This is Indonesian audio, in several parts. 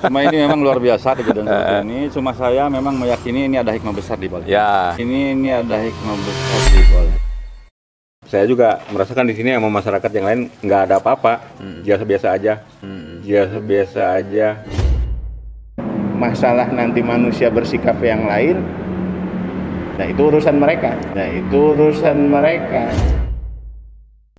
Cuma ini memang luar biasa kejadian seperti ini. Cuma saya memang meyakini ini ada hikmah besar di balik. Ya. Ini ada hikmah besar di balik. Saya juga merasakan di sini sama masyarakat yang lain nggak ada apa-apa, biasa-biasa aja, biasa-biasa aja. Masalah nanti manusia bersikap yang lain, nah itu urusan mereka.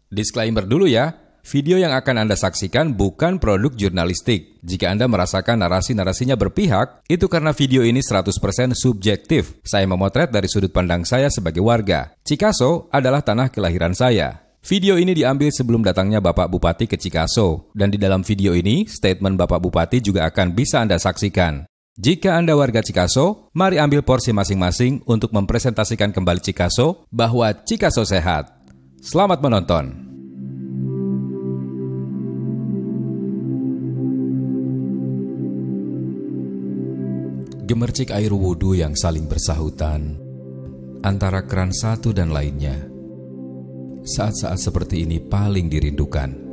Disclaimer dulu ya, video yang akan Anda saksikan bukan produk jurnalistik. Jika Anda merasakan narasi-narasinya berpihak, itu karena video ini 100% subjektif. Saya memotret dari sudut pandang saya sebagai warga. Cikaso adalah tanah kelahiran saya. Video ini diambil sebelum datangnya Bapak Bupati ke Cikaso. Dan di dalam video ini, statement Bapak Bupati juga akan bisa Anda saksikan. Jika Anda warga Cikaso, mari ambil porsi masing-masing untuk mempresentasikan kembali Cikaso bahwa Cikaso sehat. Selamat menonton. Gemercik air wudhu yang saling bersahutan antara keran satu dan lainnya. Saat-saat seperti ini paling dirindukan.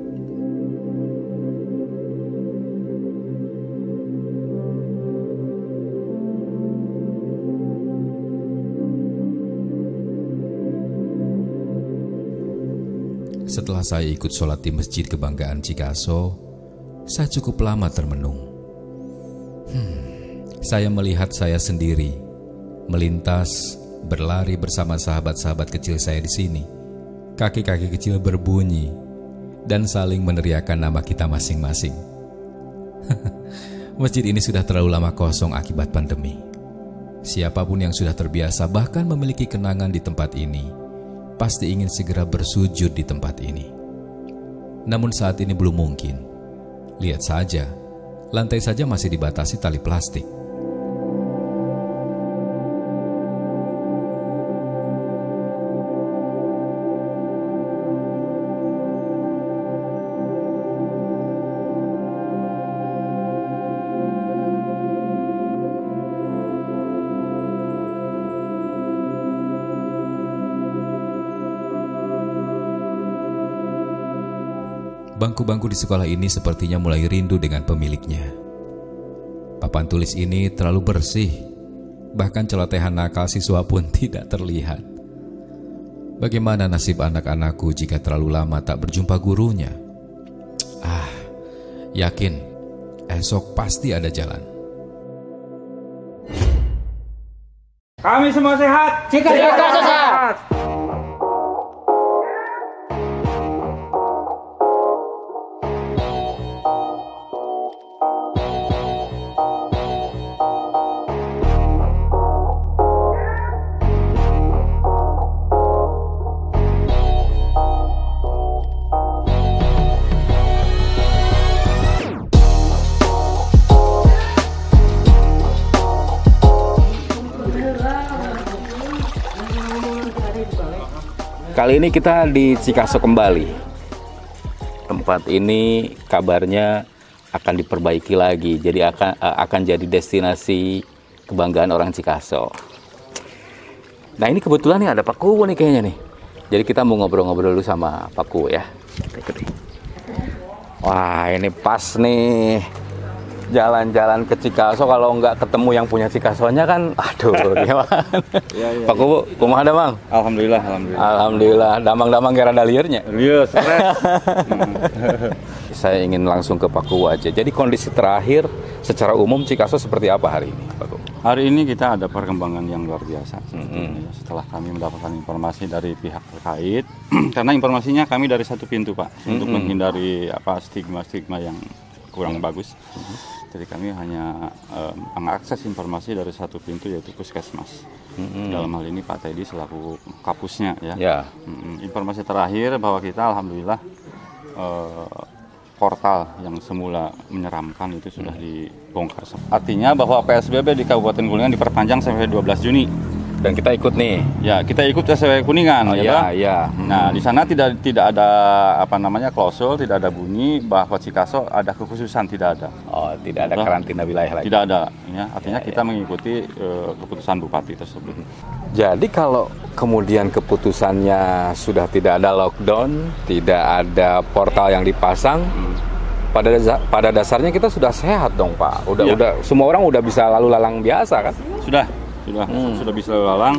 Setelah saya ikut sholat di Masjid Kebanggaan Cikaso, saya cukup lama termenung. Saya melihat saya sendiri, melintas, berlari bersama sahabat-sahabat kecil saya di sini. Kaki-kaki kecil berbunyi, dan saling meneriakkan nama kita masing-masing. Masjid ini sudah terlalu lama kosong akibat pandemi. Siapapun yang sudah terbiasa bahkan memiliki kenangan di tempat ini, pasti ingin segera bersujud di tempat ini. Namun saat ini belum mungkin. Lihat saja, lantai saja masih dibatasi tali plastik. Bangku-bangku di sekolah ini sepertinya mulai rindu dengan pemiliknya. Papan tulis ini terlalu bersih, bahkan celotehan nakal siswa pun tidak terlihat. Bagaimana nasib anak-anakku jika terlalu lama tak berjumpa gurunya? Yakin, esok pasti ada jalan. Kami semua sehat. Cikaso sehat. Kali ini kita di Cikaso kembali. Tempat ini kabarnya akan diperbaiki lagi, jadi akan jadi destinasi kebanggaan orang Cikaso. Nah ini kebetulan nih ada Pak Kuwo nih kayaknya nih. Jadi kita mau ngobrol-ngobrol dulu sama Pak Kuwo ya. Kita ikut nih. Wah ini pas nih. Jalan-jalan ke Cikaso, kalau nggak ketemu yang punya Cikasonya kan, aduh gimana? Pak Kuwo, kumaha damang? Alhamdulillah. Damang-damang gara daliernya. Iya, stres. Saya ingin langsung ke Pak Kuwo aja. Jadi kondisi terakhir secara umum Cikaso seperti apa hari ini, Pak Kuwo? Hari ini kita ada perkembangan yang luar biasa. Setelah kami mendapatkan informasi dari pihak terkait, karena informasinya kami dari satu pintu, Pak, untuk menghindari stigma-stigma yang kurang bagus. Jadi kami hanya mengakses informasi dari satu pintu, yaitu Puskesmas. Dalam hal ini Pak Teddy selaku kapusnya ya. Informasi terakhir bahwa kita alhamdulillah portal yang semula menyeramkan itu sudah dibongkar. Artinya bahwa PSBB di Kabupaten Kuningan diperpanjang sampai 12 Juni. Dan kita ikut nih. Ya, kita ikut SW Kuningan. Iya. Nah, di sana tidak ada klausul, tidak ada bunyi bahwa Cikaso ada kekhususan, tidak ada. Oh, tidak ada karantina wilayah lagi. Tidak ada, ya. Artinya kita mengikuti keputusan Bupati tersebut. Jadi kalau kemudian keputusannya sudah tidak ada lockdown, tidak ada portal yang dipasang, pada dasarnya kita sudah sehat dong Pak. Ya. Udah semua orang udah bisa lalu lalang biasa kan? Sudah bisa lalang.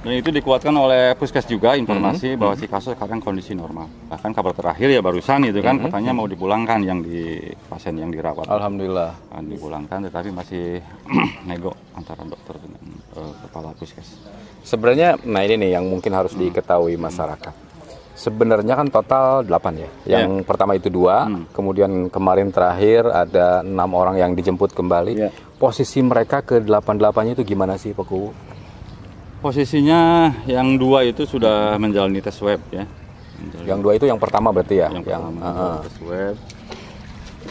Dan itu dikuatkan oleh Puskes juga informasi bahwa Cikaso sekarang kondisi normal. Bahkan kabar terakhir ya barusan itu kan katanya mau dipulangkan yang di pasien yang dirawat. Alhamdulillah. Dipulangkan tetapi masih nego antara dokter dengan kepala Puskes. Sebenarnya nah ini nih yang mungkin harus diketahui masyarakat. Sebenarnya kan total 8 ya. Yang pertama itu 2, kemudian kemarin terakhir ada 6 orang yang dijemput kembali. Posisi mereka ke 88-nya itu gimana sih Pak Kuwu? Posisinya yang 2 itu sudah menjalani tes swab ya. Yang 2 itu yang pertama berarti ya? Yang pertama tes swab.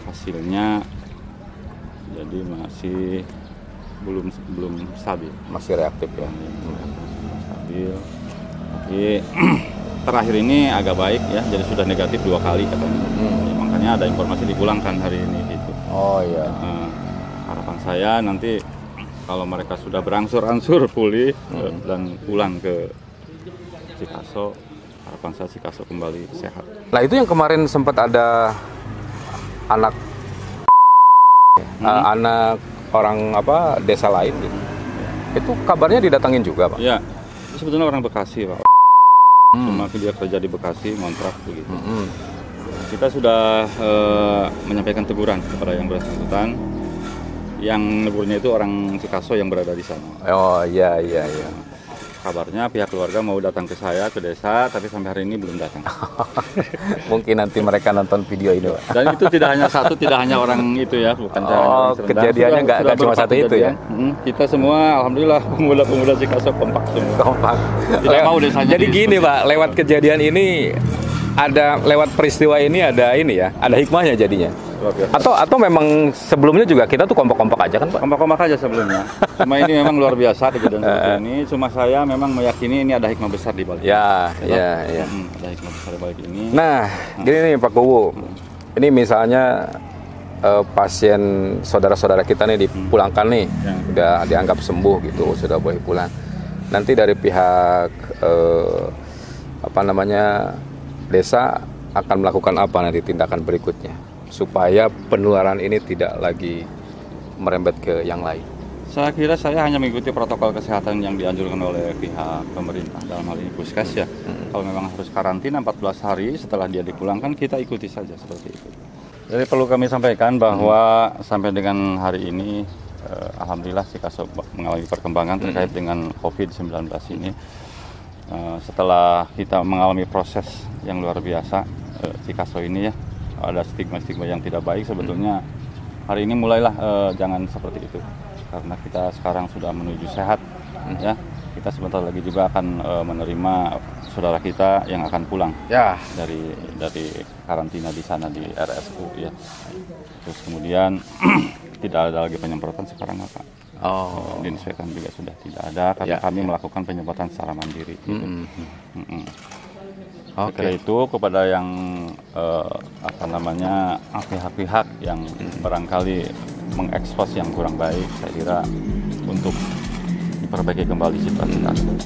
Hasilnya jadi masih belum stabil. Masih reaktif ya. Stabil. Tapi terakhir ini agak baik ya, jadi sudah negatif 2 kali katanya. Makanya ada informasi dipulangkan hari ini gitu. Oh iya. Harapan saya nanti kalau mereka sudah berangsur-angsur pulih dan pulang ke Cikaso, harapan saya Cikaso kembali sehat. Nah itu yang kemarin sempat ada anak anak orang desa lain gitu. Itu kabarnya didatangin juga Pak? Ya, sebetulnya orang Bekasi Pak. Cuma dia kerja di Bekasi, ngontrak begitu. Kita sudah menyampaikan teguran kepada yang bersangkutan. Yang negurnya itu orang Cikaso yang berada di sana. Oh iya. Kabarnya pihak keluarga mau datang ke saya ke desa, tapi sampai hari ini belum datang. Mungkin nanti mereka nonton video ini Pak. Dan itu tidak hanya orang itu ya, bukan kejadiannya nggak cuma satu itu ya. Kita semua alhamdulillah pemuda-pemuda Cikaso kompak semua. Kompak. Tidak mau desanya. Jadi gini Pak, lewat kejadian ini lewat peristiwa ini ada hikmahnya jadinya. Atau memang sebelumnya juga kita tuh kompak-kompak aja kan Pak? Kompak-kompak aja sebelumnya. Cuma ini memang luar biasa kejadian seperti ini. Cuma saya memang meyakini ini ada hikmah besar di balik. Ya. Ada hikmah besar di balik ini. Nah, gini nih Pak Kuwu. Ini misalnya pasien saudara-saudara kita nih dipulangkan nih, udah dianggap sembuh gitu, sudah boleh pulang. Nanti dari pihak desa akan melakukan apa nanti tindakan berikutnya supaya penularan ini tidak lagi merembet ke yang lain? Saya kira saya hanya mengikuti protokol kesehatan yang dianjurkan oleh pihak pemerintah, dalam hal ini Puskes ya. Kalau memang harus karantina 14 hari setelah dia dipulangkan, kita ikuti saja seperti itu. Jadi perlu kami sampaikan bahwa sampai dengan hari ini alhamdulillah Cikaso mengalami perkembangan terkait dengan COVID-19 ini. Setelah kita mengalami proses yang luar biasa Cikaso ini ya, ada stigma-stigma yang tidak baik sebetulnya. Hari ini mulailah jangan seperti itu, karena kita sekarang sudah menuju sehat ya. Kita sebentar lagi juga akan menerima saudara kita yang akan pulang dari karantina di sana di RSU ya. Terus kemudian tidak ada lagi penyemprotan sekarang Pak. Diinspektan juga sudah tidak ada karena kami melakukan penyemprotan secara mandiri gitu. Oke. Itu kepada yang pihak-pihak yang barangkali mengekspos yang kurang baik, saya kira untuk diperbaiki kembali situasi tersebut.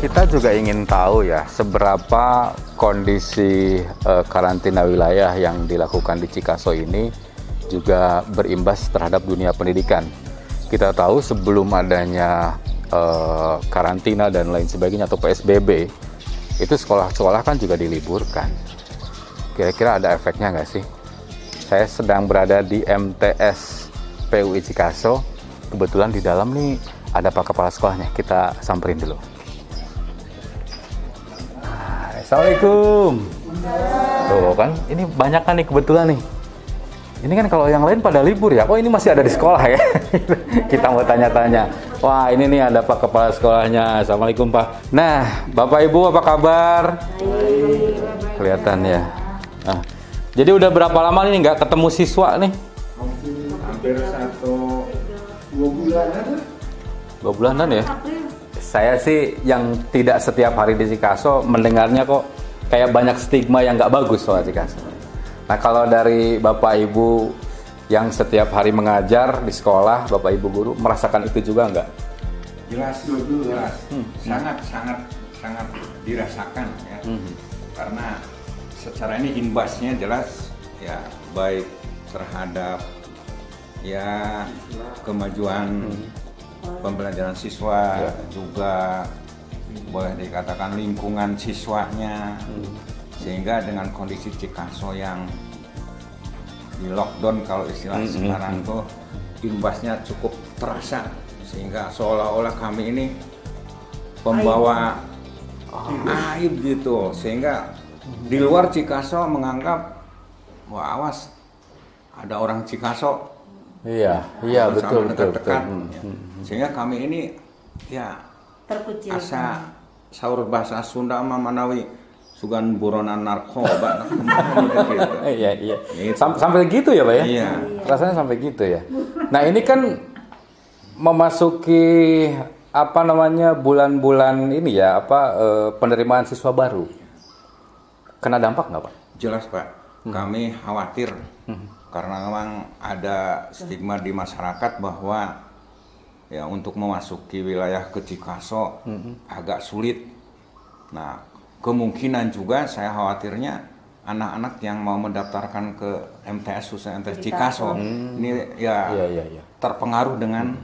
Kita juga ingin tahu ya seberapa kondisi karantina wilayah yang dilakukan di Cikaso ini juga berimbas terhadap dunia pendidikan. Kita tahu sebelum adanya karantina dan lain sebagainya atau PSBB, itu sekolah-sekolah kan juga diliburkan. Kira-kira ada efeknya nggak sih? Saya sedang berada di MTS PUI Cikaso. Kebetulan di dalam nih ada Pak Kepala Sekolahnya. Kita samperin dulu. Assalamualaikum. Tuh kan, ini banyak kan nih kebetulan nih. Ini kan kalau yang lain pada libur ya. Oh ini masih ada di sekolah ya. Kita mau tanya-tanya. Wah ini nih ada Pak Kepala Sekolahnya. Assalamualaikum Pak. Nah Bapak Ibu apa kabar? Kelihatan ya. Nah, jadi udah berapa lama nih nggak ketemu siswa nih? Hampir 2 bulanan. 2 bulanan ya? Saya sih yang tidak setiap hari di Cikaso mendengarnya kok kayak banyak stigma yang nggak bagus soal Cikaso. Nah kalau dari Bapak Ibu yang setiap hari mengajar di sekolah, Bapak Ibu guru merasakan itu juga nggak? Jelas, sangat dirasakan ya. Karena secara ini imbasnya jelas ya, baik terhadap ya kemajuan pembelajaran siswa, juga boleh dikatakan lingkungan siswanya, sehingga dengan kondisi Cikaso yang di lockdown kalau istilah sekarang tuh imbasnya cukup terasa, sehingga seolah-olah kami ini pembawa aib gitu, sehingga di luar Cikaso menganggap wah awas ada orang Cikaso. Iya betul. Sehingga kami ini ya terkucilkan. asa saur bahasa Sunda mah manawi sugan buronan narkoba. Iya. Sampai gitu ya, Pak ya? Iya. Rasanya sampai gitu ya. Nah, ini kan memasuki bulan-bulan ini ya, penerimaan siswa baru. Kena dampak nggak, Pak? Jelas, Pak. Kami khawatir karena memang ada stigma di masyarakat bahwa ya untuk memasuki wilayah ke Cikaso agak sulit. Nah, kemungkinan juga saya khawatirnya anak-anak yang mau mendaftarkan ke MTS khususnya MTS Cikaso ini ya terpengaruh dengan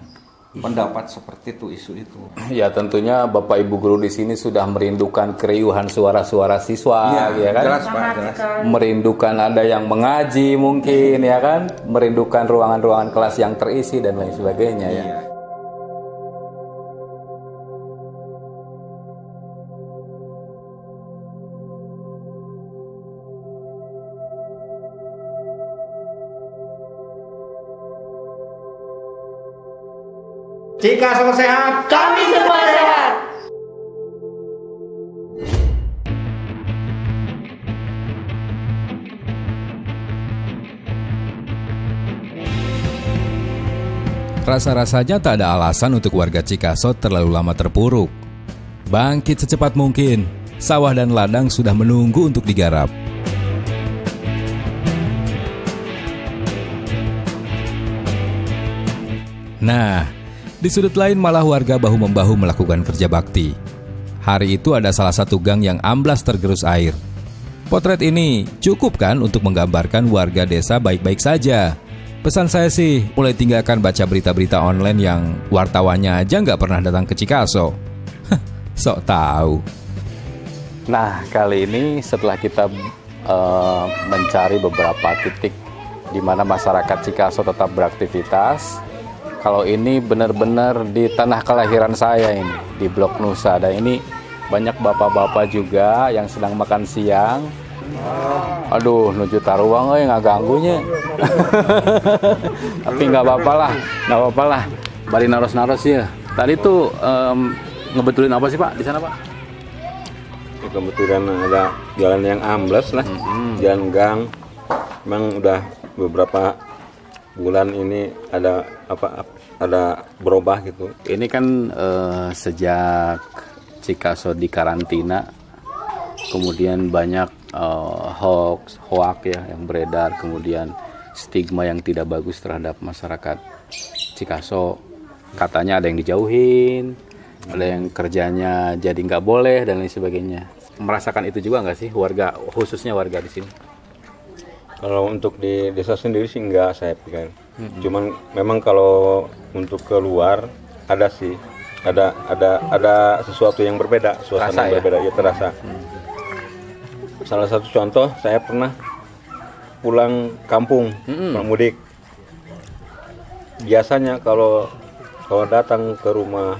pendapat seperti itu, isu itu. Ya tentunya Bapak Ibu guru di sini sudah merindukan keriuhan suara-suara siswa, ya kan? Jelas, Pak, jelas. Merindukan ada yang mengaji mungkin, ya kan? Merindukan ruangan-ruangan kelas yang terisi dan lain sebagainya, ya. Iya. Cikaso sehat, Kami semua sehat. Rasa-rasanya tak ada alasan untuk warga Cikaso terlalu lama terpuruk. Bangkit secepat mungkin, sawah dan ladang sudah menunggu untuk digarap. Nah, di sudut lain malah warga bahu-membahu melakukan kerja bakti. Hari itu ada salah satu gang yang amblas tergerus air. Potret ini cukup kan untuk menggambarkan warga desa baik-baik saja. Pesan saya sih, mulai tinggalkan baca berita-berita online yang wartawannya aja nggak pernah datang ke Cikaso. Sok tahu. Nah, kali ini setelah kita mencari beberapa titik di mana masyarakat Cikaso tetap beraktivitas, kalau ini benar-benar di tanah kelahiran saya ini, di Blok Nusa. Dan ini banyak bapak-bapak juga yang sedang makan siang. Aduh, nuju taruang nggak ganggunya. Tapi nggak apa-apa lah. Bari naros-naros ya. Tadi tuh ngebetulin apa sih Pak di sana Pak? Kebetulan ada jalan yang amblas lah, jalan gang. Memang udah beberapa bulan ini ada berubah gitu. Ini kan sejak Cikaso di karantina, kemudian banyak hoax ya yang beredar, kemudian stigma yang tidak bagus terhadap masyarakat Cikaso. Katanya ada yang dijauhin, ada yang kerjanya jadi nggak boleh dan lain sebagainya. Merasakan itu juga nggak sih warga, khususnya warga di sini? Kalau untuk di desa sendiri sih enggak, saya pikir. Cuman memang kalau untuk keluar ada sih, ada sesuatu yang berbeda, suasana yang berbeda ya terasa. Salah satu contoh, saya pernah pulang kampung, pulang mudik. Biasanya kalau datang ke rumah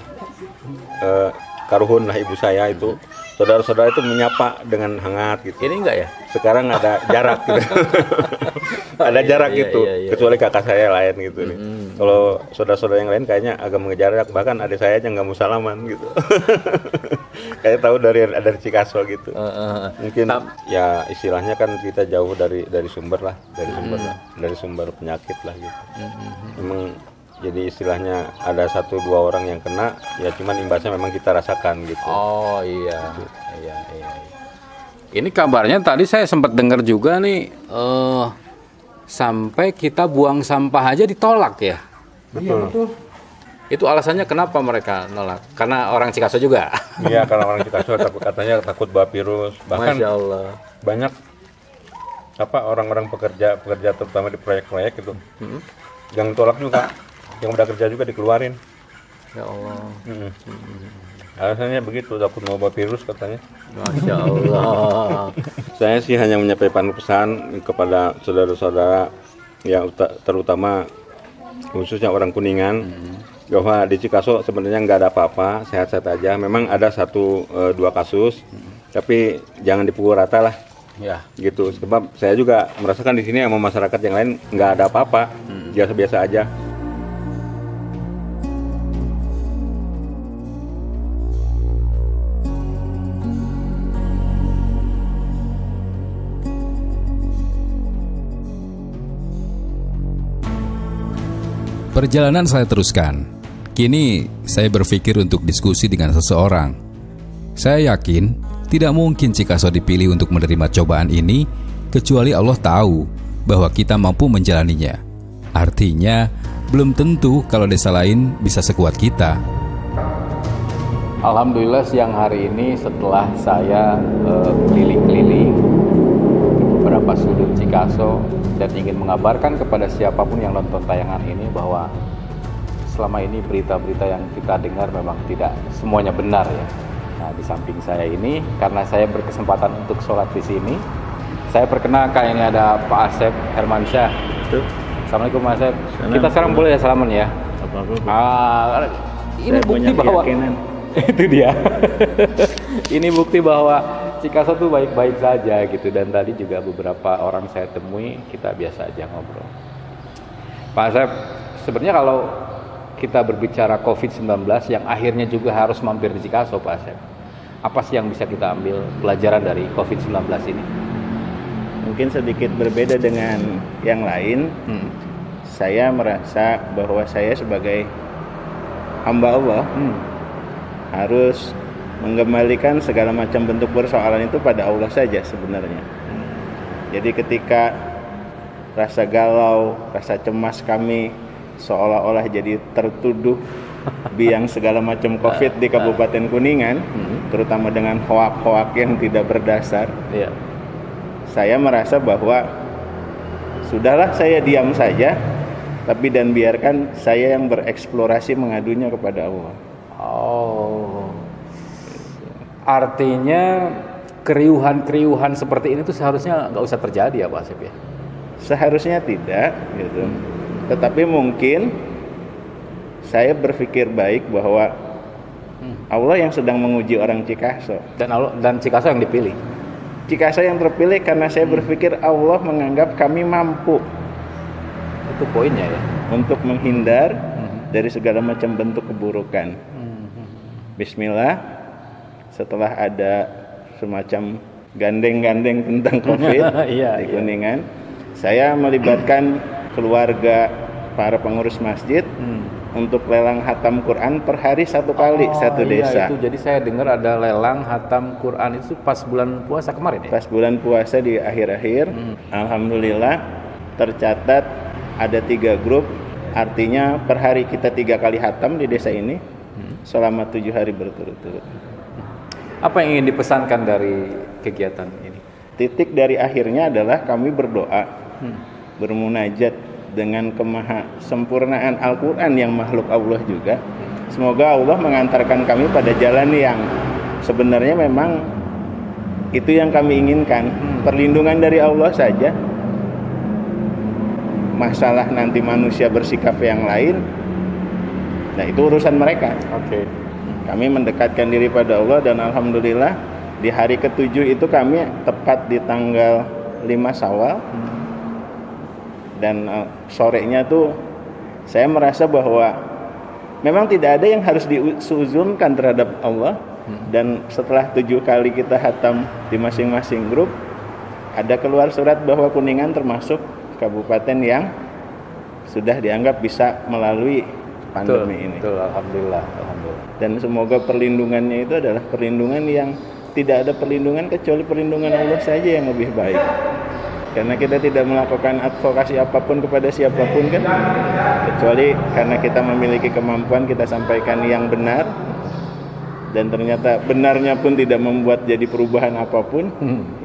karuhun lah ibu saya itu, saudara-saudara itu menyapa dengan hangat gitu. Ini enggak ya? Sekarang ada jarak gitu. Ada jarak gitu, kecuali kakak saya lain gitu nih. Kalau saudara-saudara yang lain kayaknya agak mengejarak, bahkan adik saya aja nggak mau salaman gitu. Kayak tahu dari Cikaso gitu. Mungkin ya istilahnya kan kita jauh dari sumber lah, dari sumber penyakit lah gitu. Memang Jadi istilahnya ada 1-2 orang yang kena, ya cuman imbasnya memang kita rasakan gitu. Oh iya, iya. Ini kabarnya tadi saya sempat dengar juga nih, sampai kita buang sampah aja ditolak ya. Betul. Itu alasannya kenapa mereka nolak? Karena orang Cikaso juga. Iya, karena orang Cikaso katanya takut bawa virus. Bahkan Masya Allah. banyak orang-orang pekerja terutama di proyek-proyek itu yang tolak juga, yang udah kerja juga dikeluarin. Ya Allah. Alasannya begitu, takut mau bawa virus katanya. Masya Allah. Saya sih hanya menyampaikan pesan kepada saudara-saudara yang terutama khususnya orang Kuningan, bahwa di Cikaso sebenarnya nggak ada apa-apa, sehat-sehat aja. Memang ada 1-2 kasus, tapi jangan dipukul rata lah. Ya. Gitu. Sebab saya juga merasakan di sini sama masyarakat yang lain nggak ada apa-apa, biasa-biasa aja. Perjalanan saya teruskan. Kini saya berpikir untuk diskusi dengan seseorang. Saya yakin tidak mungkin Cikaso dipilih untuk menerima cobaan ini kecuali Allah tahu bahwa kita mampu menjalaninya. Artinya, belum tentu kalau desa lain bisa sekuat kita. Alhamdulillah siang hari ini setelah saya keliling-keliling beberapa sudut Cikaso dan ingin mengabarkan kepada siapapun yang nonton tayangan ini bahwa selama ini berita-berita yang kita dengar memang tidak semuanya benar ya. Nah, di samping saya ini, karena saya berkesempatan untuk sholat di sini, saya perkenalkan ini ada Pak Asep Hermansyah. Assalamualaikum Pak Asep. Kita sekarang boleh ya salaman ya? Ini bukti bahwa itu dia. Ini bukti bahwa Cikaso tuh baik-baik saja gitu, dan tadi juga beberapa orang saya temui, kita biasa aja ngobrol. Pak Asep, sebenarnya kalau kita berbicara COVID-19 yang akhirnya juga harus mampir di Cikaso, Pak Asep, apa sih yang bisa kita ambil pelajaran dari COVID-19 ini? Mungkin sedikit berbeda dengan yang lain. Saya merasa bahwa saya sebagai hamba Allah harus mengembalikan segala macam bentuk persoalan itu pada Allah saja sebenarnya. Jadi ketika rasa galau, rasa cemas kami seolah-olah jadi tertuduh biang segala macam COVID di Kabupaten Kuningan, terutama dengan hoak-hoak yang tidak berdasar, saya merasa bahwa sudahlah saya diam saja, tapi dan biarkan saya yang bereksplorasi mengadunya kepada Allah. Oh, artinya keriuhan-keriuhan seperti ini tuh seharusnya nggak usah terjadi ya Pak Asep ya? Seharusnya tidak gitu. Tetapi mungkin saya berpikir baik bahwa Allah yang sedang menguji orang Cikaso. Dan Cikaso yang dipilih. Cikaso yang terpilih karena saya berpikir Allah menganggap kami mampu. Itu poinnya ya. Untuk menghindar dari segala macam bentuk keburukan. Bismillah, setelah ada semacam gandeng-gandeng tentang COVID di Kuningan, saya melibatkan keluarga para pengurus masjid untuk lelang hatam Quran per hari 1 kali satu desa. Itu. Jadi saya dengar ada lelang hatam Quran itu pas bulan puasa kemarin ya? Pas bulan puasa di akhir-akhir, alhamdulillah tercatat ada 3 grup, artinya per hari kita 3 kali hatam di desa ini selama 7 hari berturut-turut. Apa yang ingin dipesankan dari kegiatan ini? Titik dari akhirnya adalah kami berdoa, bermunajat dengan kemahasempurnaan Al-Quran yang makhluk Allah juga. Semoga Allah mengantarkan kami pada jalan yang sebenarnya memang itu yang kami inginkan. Perlindungan dari Allah saja. Masalah nanti manusia bersikap yang lain, nah itu urusan mereka. Kami mendekatkan diri pada Allah, dan alhamdulillah di hari ke-7 itu kami tepat di tanggal 5 Syawal. Dan sorenya tuh saya merasa bahwa memang tidak ada yang harus diuzunkan terhadap Allah. Dan setelah 7 kali kita hatam di masing-masing grup, ada keluar surat bahwa Kuningan termasuk kabupaten yang sudah dianggap bisa melalui pandemi ini. Betul, alhamdulillah, alhamdulillah. Dan semoga perlindungannya itu adalah perlindungan yang tidak ada perlindungan kecuali perlindungan Allah saja yang lebih baik. Karena kita tidak melakukan advokasi apapun kepada siapapun kan, kecuali karena kita memiliki kemampuan kita sampaikan yang benar, dan ternyata benarnya pun tidak membuat jadi perubahan apapun.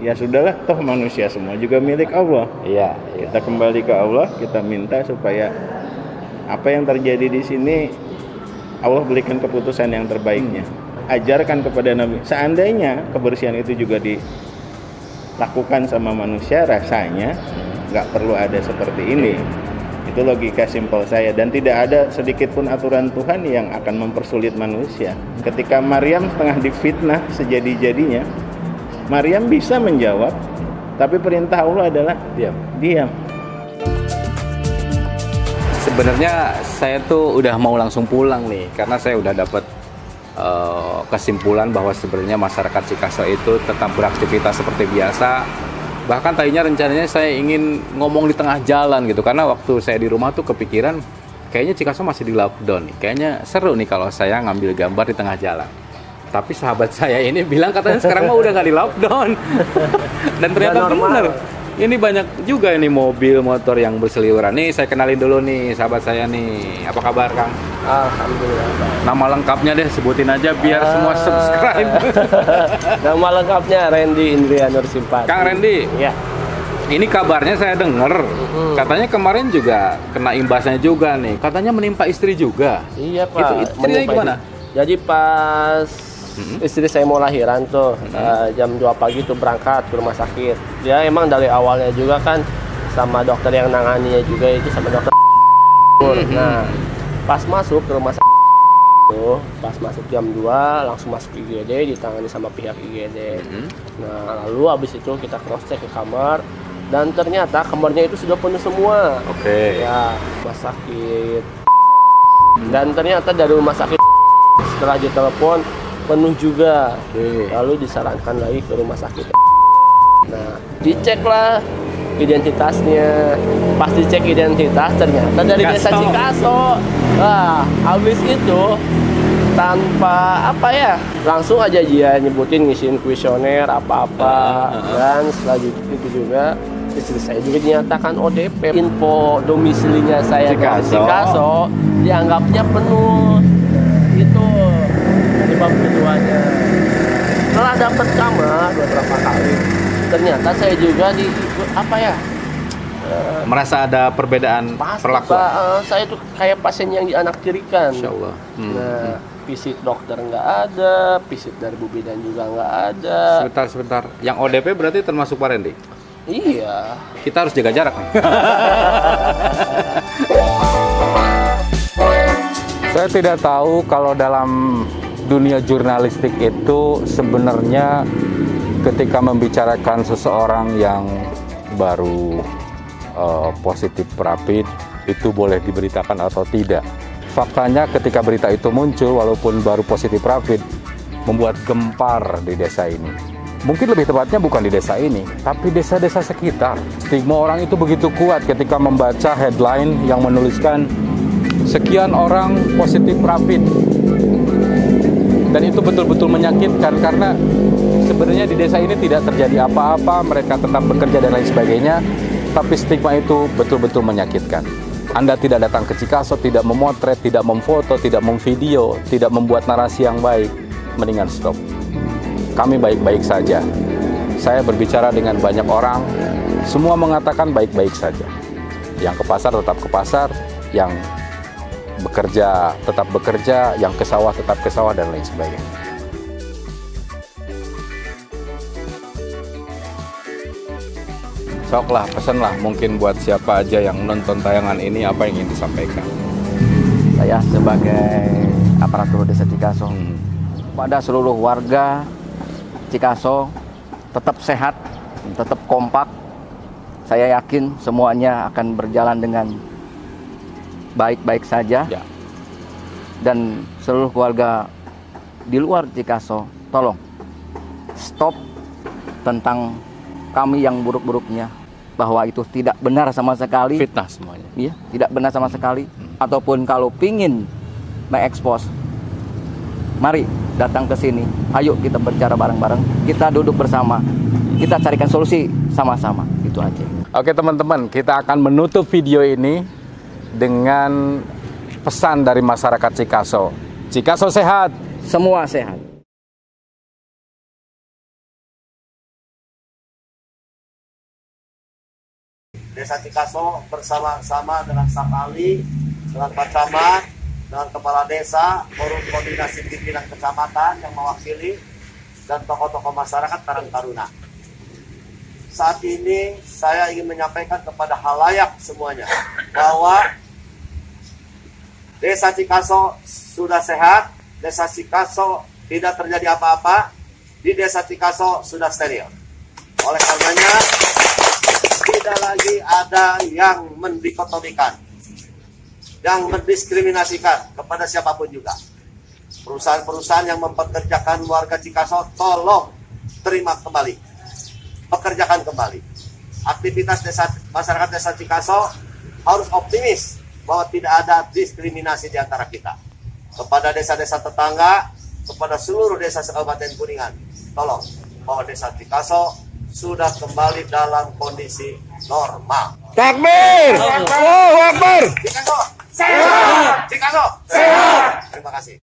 Ya sudahlah, toh manusia semua juga milik Allah. Iya. Kita kembali ke Allah, kita minta supaya apa yang terjadi di sini Allah berikan keputusan yang terbaiknya. Ajarkan kepada Nabi. Seandainya kebersihan itu juga dilakukan sama manusia, rasanya nggak perlu ada seperti ini. Itu logika simpel saya, dan tidak ada sedikit pun aturan Tuhan yang akan mempersulit manusia. Ketika Maryam tengah difitnah sejadi-jadinya, Maryam bisa menjawab, tapi perintah Allah adalah diam. Sebenarnya saya tuh udah mau langsung pulang nih, karena saya udah dapat kesimpulan bahwa sebenarnya masyarakat Cikaso itu tetap beraktivitas seperti biasa. Bahkan tadinya rencananya saya ingin ngomong di tengah jalan gitu, karena waktu saya di rumah tuh kepikiran kayaknya Cikaso masih di lockdown nih. Kayaknya seru nih kalau saya ngambil gambar di tengah jalan. Tapi sahabat saya ini bilang katanya sekarang mah udah nggak di lockdown. Dan ternyata benar. Ini banyak juga ini mobil motor yang berseliweran. Nih saya kenalin dulu nih sahabat saya nih. Apa kabar Kang? Alhamdulillah. Nama lengkapnya deh sebutin aja biar semua subscribe. Nama lengkapnya Randy Indria Nur Simpati. Kang Randy. Ya. Ini kabarnya saya dengar, katanya kemarin juga kena imbasnya juga nih. Katanya menimpa istri juga. Iya Pak. Itu ceritanya gimana? Jadi pas istri saya mau lahiran tuh, jam 2 pagi tuh berangkat ke rumah sakit. Dia emang dari awalnya juga kan sama dokter yang nanganinya juga itu sama dokter. Nah, pas masuk ke rumah sakit tuh, pas masuk jam 2 langsung masuk IGD, ditangani sama pihak IGD. Nah, lalu habis itu kita cross check ke kamar. Dan ternyata kamarnya itu sudah penuh semua. Oke. Ya, rumah sakit. Dan ternyata dari rumah sakit setelah ditelepon penuh juga. Lalu disarankan lagi ke rumah sakit. Nah, diceklah identitasnya. Pas dicek identitas ternyata dari desa Cikaso. Nah, habis itu tanpa langsung aja dia nyebutin ngisiin kuesioner apa-apa. Dan selanjutnya itu juga istri saya juga dinyatakan ODP. Info domisilinya saya di Cikaso dianggapnya penuh. Itu penyebab keduanya. Setelah dapat kamar beberapa kali, ternyata saya juga merasa ada perbedaan perlakuan. Saya tuh kayak pasien yang dianaktirikan. Insya Allah. Nah, visit dokter nggak ada, visit dari Bu Bidan juga nggak ada. Sebentar. Yang ODP berarti termasuk Pak Randy? Iya. Kita harus jaga jarak nih. Saya tidak tahu kalau dalam dunia jurnalistik itu sebenarnya ketika membicarakan seseorang yang baru positif rapid itu boleh diberitakan atau tidak. Faktanya ketika berita itu muncul walaupun baru positif rapid membuat gempar di desa ini. Mungkin lebih tepatnya bukan di desa ini, tapi desa-desa sekitar. Stigma orang itu begitu kuat ketika membaca headline yang menuliskan sekian orang positif rapid. Dan itu betul-betul menyakitkan karena sebenarnya di desa ini tidak terjadi apa-apa, mereka tetap bekerja dan lain sebagainya, tapi stigma itu betul-betul menyakitkan. Anda tidak datang ke Cikaso, tidak memotret, tidak memfoto, tidak memvideo, tidak membuat narasi yang baik, mendingan stop. Kami baik-baik saja. Saya berbicara dengan banyak orang, semua mengatakan baik-baik saja. Yang ke pasar tetap ke pasar, yang bekerja tetap bekerja, yang ke sawah tetap ke sawah, dan lain sebagainya. Soklah, pesanlah mungkin buat siapa aja yang menonton tayangan ini, apa yang ingin disampaikan. Saya sebagai aparatur desa Cikaso, pada seluruh warga Cikaso tetap sehat, tetap kompak. Saya yakin semuanya akan berjalan dengan baik-baik saja. Ya. Dan seluruh keluarga di luar Cikaso, tolong stop tentang kami yang buruk-buruknya. bahwa itu tidak benar sama sekali. Fitnah semuanya. Iya, tidak benar sama sekali. Ataupun kalau pingin mengekspos, mari datang ke sini. Ayo kita berbicara bareng-bareng. Kita duduk bersama. Kita carikan solusi sama-sama. Itu aja. Oke teman-teman, kita akan menutup video ini dengan pesan dari masyarakat Cikaso. Cikaso sehat, Semua sehat. Desa Cikaso bersama-sama dengan Sakali, dengan Pak Camat, dengan Kepala Desa, forum koordinasi pimpinan kecamatan yang mewakili, dan tokoh-tokoh masyarakat Karang Taruna. Saat ini saya ingin menyampaikan kepada halayak semuanya bahwa Desa Cikaso sudah sehat, Desa Cikaso tidak terjadi apa-apa, di Desa Cikaso sudah steril. Oleh karenanya tidak lagi ada yang mendikotomikan, yang mendiskriminasikan kepada siapapun juga. Perusahaan-perusahaan yang mempekerjakan warga Cikaso, tolong terima kembali, pekerjakan kembali. Aktivitas masyarakat Desa Cikaso harus optimis bahwa tidak ada diskriminasi di antara kita. Kepada desa-desa tetangga, kepada seluruh desa Kabupaten Kuningan, tolong bahwa Desa Cikaso sudah kembali dalam kondisi normal. Takbir! Allahu Akbar! Cikaso sehat! Cikaso sehat! Terima kasih.